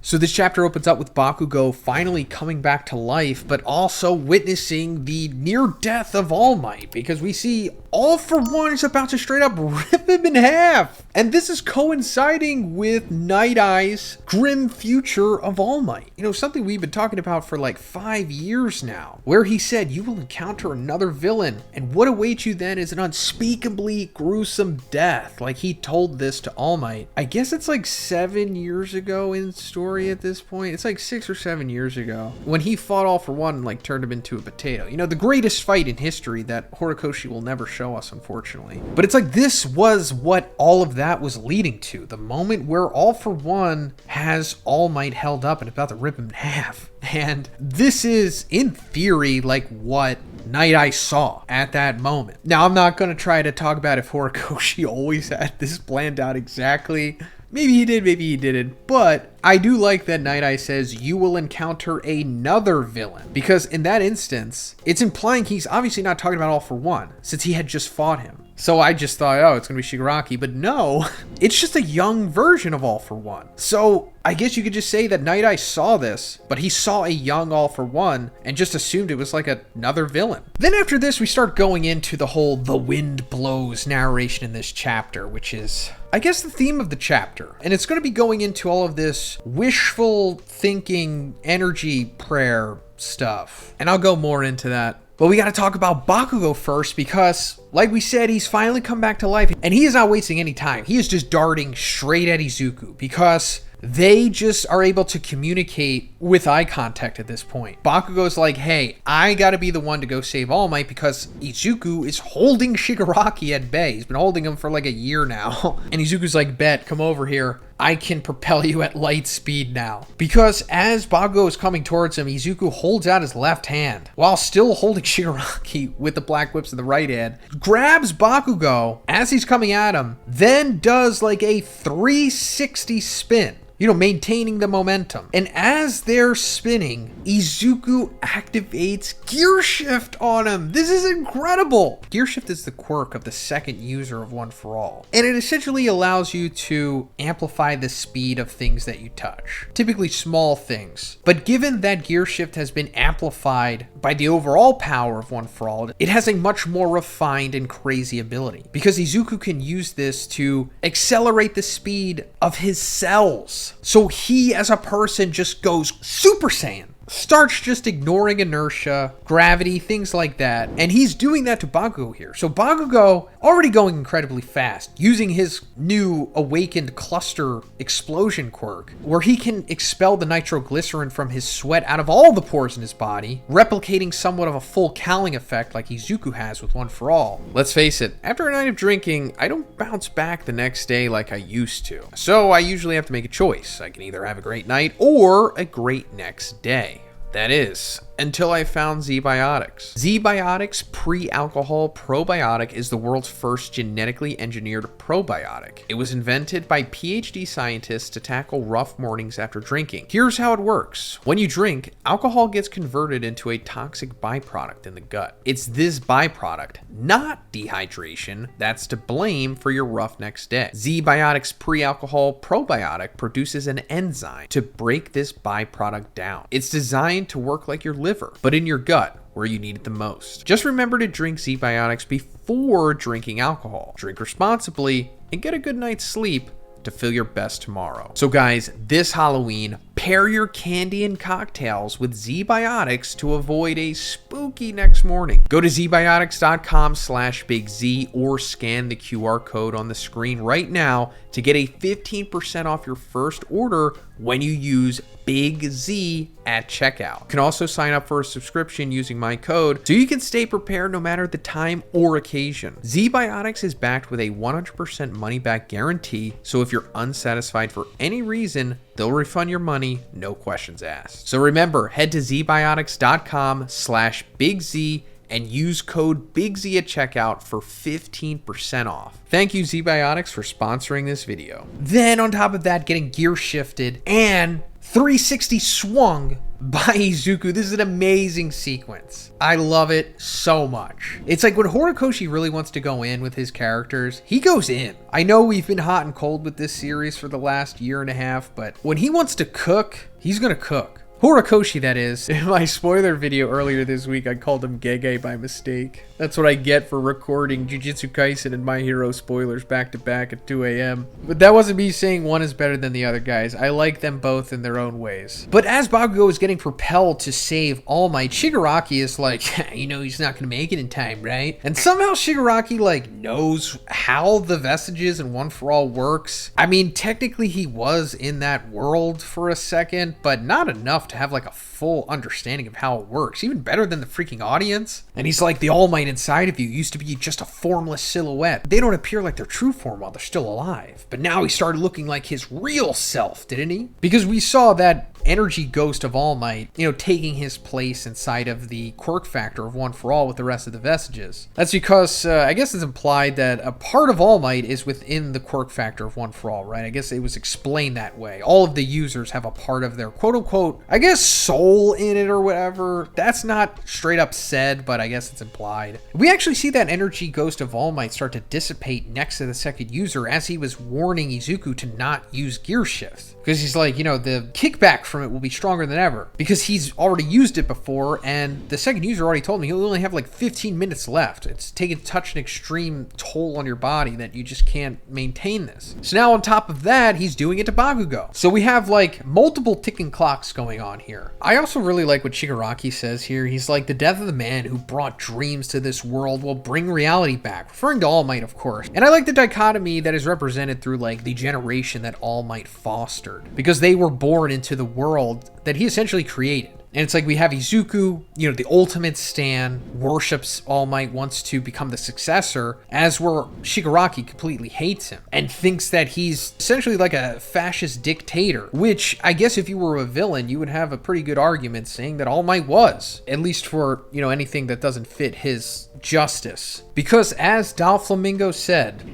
So this chapter opens up with Bakugo finally coming back to life, but also witnessing the near death of All Might, because we see All For One is about to straight up rip him in half. And this is coinciding with Night Eye's grim future of All Might. You know, something we've been talking about for like 5 years now, where he said you will encounter another villain, and what awaits you then is an unspeakably gruesome death. Like, he told this to All Might. I guess it's like 7 years ago in story at this point. It's like 6 or 7 years ago when he fought All For One and like turned him into a potato. You know, the greatest fight in history that Horikoshi will never show us, unfortunately. But it's like this was what all of that was leading to. The moment where All For One has All Might held up and about to rip him in half. And this is, in theory, like what Night Eye saw at that moment. Now, I'm not going to try to talk about if Horikoshi always had this planned out exactly. Maybe he did, maybe he didn't. But I do like that Night Eye says you will encounter another villain. Because in that instance, it's implying he's obviously not talking about All For One, since he had just fought him. So I just thought, oh, it's going to be Shigaraki. But no, it's just a young version of All For One. So I guess you could just say that Night Eye saw this, but he saw a young All For One and just assumed it was like another villain. Then after this, we start going into the whole "the wind blows" narration in this chapter, which is, I guess, the theme of the chapter. And it's going to be going into all of this wishful thinking, energy prayer stuff. And I'll go more into that. But we got to talk about Bakugo first, because like we said, he's finally come back to life, and he is not wasting any time. He is just darting straight at Izuku, because they just are able to communicate with eye contact at this point. Bakugo's like, hey, I gotta be the one to go save All Might because Izuku is holding Shigaraki at bay. He's been holding him for like a year now. And Izuku's like, bet, come over here. I can propel you at light speed now. Because as Bakugo is coming towards him, Izuku holds out his left hand while still holding Shigaraki with the black whips in the right hand, grabs Bakugo as he's coming at him, then does like a 360 spin. You know, maintaining the momentum. And as they're spinning, Izuku activates Gear Shift on him. This is incredible. Gear Shift is the quirk of the second user of One For All. And it essentially allows you to amplify the speed of things that you touch. Typically small things. But given that Gear Shift has been amplified by the overall power of One For All, it has a much more refined and crazy ability. Because Izuku can use this to accelerate the speed of his cells. So he, as a person, just goes Super Saiyan. Starts just ignoring inertia, gravity, things like that. And he's doing that to Bakugo here. So Bakugo, already going incredibly fast, using his new awakened cluster explosion quirk, where he can expel the nitroglycerin from his sweat out of all the pores in his body, replicating somewhat of a full cowling effect like Izuku has with One For All. Let's face it, after a night of drinking, I don't bounce back the next day like I used to. So I usually have to make a choice. I can either have a great night or a great next day. That is, until I found Z-Biotics. Z-Biotics Pre-Alcohol Probiotic is the world's first genetically engineered probiotic. It was invented by PhD scientists to tackle rough mornings after drinking. Here's how it works. When you drink, alcohol gets converted into a toxic byproduct in the gut. It's this byproduct, not dehydration, that's to blame for your rough next day. Z-Biotics Pre-Alcohol Probiotic produces an enzyme to break this byproduct down. It's designed to work like your liver, but in your gut, where you need it the most. Just remember to drink Z-Biotics before drinking alcohol. Drink responsibly and get a good night's sleep to feel your best tomorrow. So guys, this Halloween, pair your candy and cocktails with Z-Biotics to avoid a spooky next morning. Go to zbiotics.com/Big Z or scan the QR code on the screen right now to get a 15% off your first order when you use Big Z at checkout. You can also sign up for a subscription using my code so you can stay prepared no matter the time or occasion. Z-Biotics is backed with a 100% money back guarantee, so if you're unsatisfied for any reason, they'll refund your money, no questions asked. So remember, head to zbiotics.com/Big Z and use code BIGZ at checkout for 15% off. Thank you, Z-Biotics, for sponsoring this video. Then on top of that, getting gear shifted and 360 swung by Izuku. This is an amazing sequence. I love it so much. It's like when Horikoshi really wants to go in with his characters, he goes in. I know we've been hot and cold with this series for the last year and a half, but when he wants to cook, he's gonna cook. Horikoshi, that is. In my spoiler video earlier this week, I called him Gege by mistake. That's what I get for recording Jujutsu Kaisen and My Hero spoilers back to back at 2 a.m. But that wasn't me saying one is better than the other, guys. I like them both in their own ways. But as Bakugo is getting propelled to save All Might, Shigaraki is like, you know he's not gonna make it in time, right? And somehow Shigaraki, like, knows how the Vestiges and One for All works. I mean, technically he was in that world for a second, but not enough to have like a full understanding of how it works, even better than the freaking audience. And he's like, the All Might inside of you used to be just a formless silhouette. They don't appear like their true form while they're still alive. But now he started looking like his real self, didn't he? Because we saw that energy ghost of All Might, you know, taking his place inside of the quirk factor of One for All with the rest of the Vestiges. That's because I guess it's implied that a part of All Might is within the quirk factor of One for All, right? I guess it was explained that way. All of the users have a part of their quote unquote, I guess, soul in it or whatever. That's not straight up said, but I guess it's implied. We actually see that energy ghost of All Might start to dissipate next to the second user as he was warning Izuku to not use gear shift. Because he's like, you know, the kickback from it will be stronger than ever. Because he's already used it before, and the second user already told me he'll only have like 15 minutes left. It's taken such an extreme toll on your body that you just can't maintain this. So now on top of that, he's doing it to Bakugo. So we have like multiple ticking clocks going on here. I also really like what Shigaraki says here. He's like, the death of the man who brought dreams to this world will bring reality back. Referring to All Might, of course. And I like the dichotomy that is represented through like the generation that All Might fostered. Because they were born into the world that he essentially created. And it's like we have Izuku, you know, the ultimate stan, worships All Might, wants to become the successor, as where Shigaraki completely hates him and thinks that he's essentially like a fascist dictator, which I guess if you were a villain, you would have a pretty good argument saying that All Might was, at least for, you know, anything that doesn't fit his justice. Because as Doflamingo said,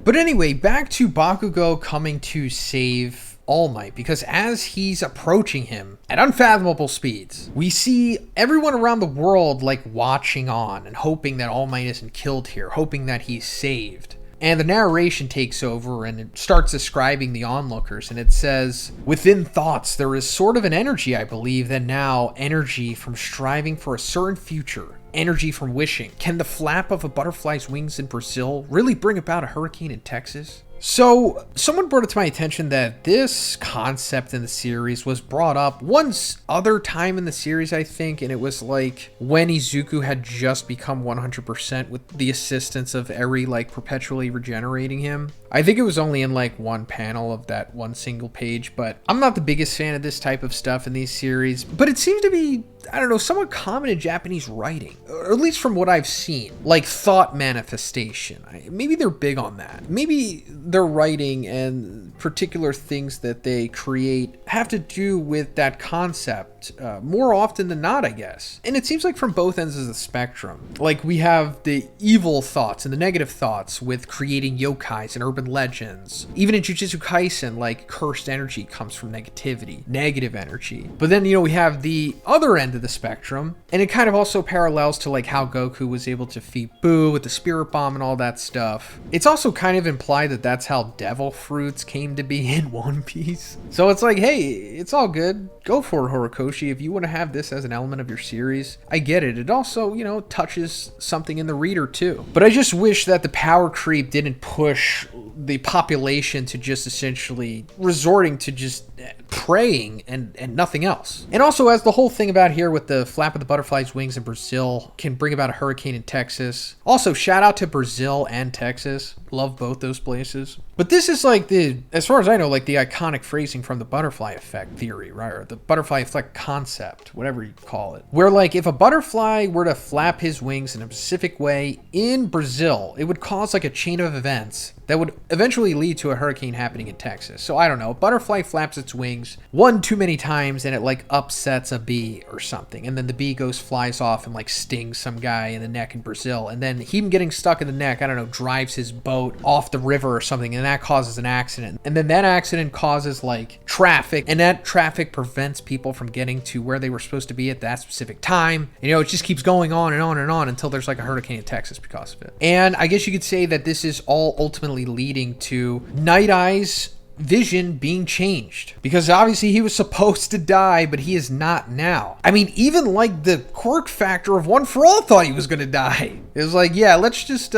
but anyway, back to Bakugo coming to save All Might, because as he's approaching him at unfathomable speeds, we see everyone around the world like watching on and hoping that All Might isn't killed here, hoping that he's saved. And the narration takes over and it starts describing the onlookers, and it says, within thoughts there is sort of an energy, I believe, that now energy from striving for a certain future, energy from wishing. Can the flap of a butterfly's wings in Brazil really bring about a hurricane in Texas? So, someone brought it to my attention that this concept in the series was brought up once other time in the series, I think, and it was like when Izuku had just become 100% with the assistance of Eri, like, perpetually regenerating him. I think it was only in like one panel of that one single page, but I'm not the biggest fan of this type of stuff in these series, but it seems to be, I don't know, somewhat common in Japanese writing, or at least from what I've seen, like thought manifestation. Maybe they're big on that. Maybe their writing and particular things that they create have to do with that concept more often than not, I guess. And it seems like from both ends of the spectrum. Like we have the evil thoughts and the negative thoughts with creating yokais and urban legends. Even in Jujutsu Kaisen, like cursed energy comes from negativity, negative energy. But then, you know, we have the other end of the spectrum, and it kind of also parallels to like how Goku was able to defeat Boo with the spirit bomb and all that stuff. It's also kind of implied that that's how devil fruits came to be in One Piece. So it's like, hey, it's all good. Go for it, Horikoshi. If you want to have this as an element of your series, I get it. It also, you know, touches something in the reader too. But I just wish that the power creep didn't push the population to just essentially resorting to just praying and nothing else. And also, as the whole thing about here with the flap of the butterfly's wings in Brazil can bring about a hurricane in Texas. Also, shout out to Brazil and Texas. Love both those places. But this is like the, as far as I know, like the iconic phrasing from the butterfly effect theory, right? Or the butterfly effect concept, whatever you call it. Where like if a butterfly were to flap his wings in a specific way in Brazil, it would cause like a chain of events that would eventually lead to a hurricane happening in Texas. So I don't know, a butterfly flaps its wings things one too many times and it like upsets a bee or something. And then the bee flies off and like stings some guy in the neck in Brazil. And then him getting stuck in the neck, I don't know, drives his boat off the river or something. And that causes an accident. And then that accident causes like traffic. And that traffic prevents people from getting to where they were supposed to be at that specific time. And, you know, it just keeps going on and on and on until there's like a hurricane in Texas because of it. And I guess you could say that this is all ultimately leading to Night Eye's vision being changed, because obviously he was supposed to die, but he is not now. I mean, even like the quirk factor of One for All thought he was going to die. It was like, yeah, let's just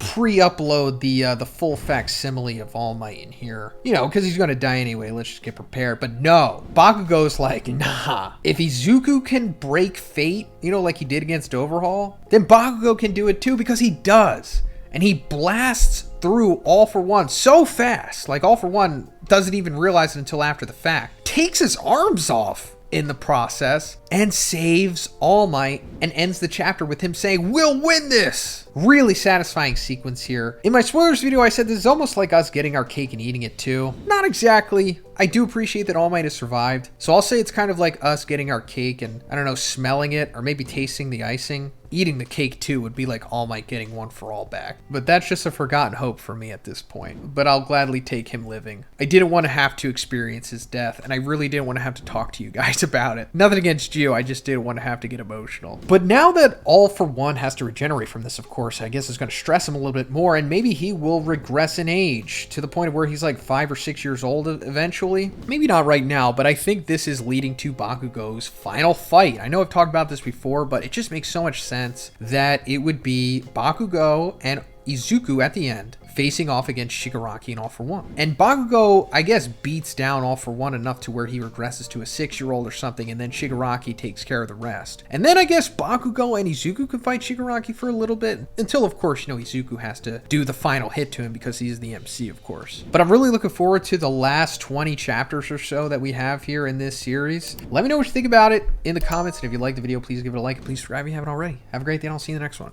pre-upload the full facsimile of All Might in here, you know, because he's going to die anyway. Let's just get prepared. But no, Bakugo's like, nah, if Izuku can break fate, you know, like he did against Overhaul, then Bakugo can do it too, because he does. And he blasts through All for One so fast, like All for One doesn't even realize it until after the fact. Takes his arms off in the process and saves All Might and ends the chapter with him saying, "We'll win this." Really satisfying sequence here. In my spoilers video, I said this is almost like us getting our cake and eating it too. Not exactly. I do appreciate that All Might has survived. So I'll say it's kind of like us getting our cake and, I don't know, smelling it or maybe tasting the icing. Eating the cake too would be like All Might getting One for All back. But that's just a forgotten hope for me at this point. But I'll gladly take him living. I didn't want to have to experience his death, and I really didn't want to have to talk to you guys about it. Nothing against you, I just didn't want to have to get emotional. But now that All for One has to regenerate from this, of course, I guess it's going to stress him a little bit more, and maybe he will regress in age to the point of where he's like 5 or 6 years old eventually. Maybe not right now, but I think this is leading to Bakugo's final fight. I know I've talked about this before, but it just makes so much sense that it would be Bakugo and Izuku at the end facing off against Shigaraki and All for One. And Bakugo, I guess, beats down All for One enough to where he regresses to a 6-year-old or something, and then Shigaraki takes care of the rest. And then I guess Bakugo and Izuku can fight Shigaraki for a little bit, until, of course, you know, Izuku has to do the final hit to him because he's the MC, of course. But I'm really looking forward to the last 20 chapters or so that we have here in this series. Let me know what you think about it in the comments, and if you liked the video, please give it a like, and please subscribe if you haven't already. Have a great day, and I'll see you in the next one.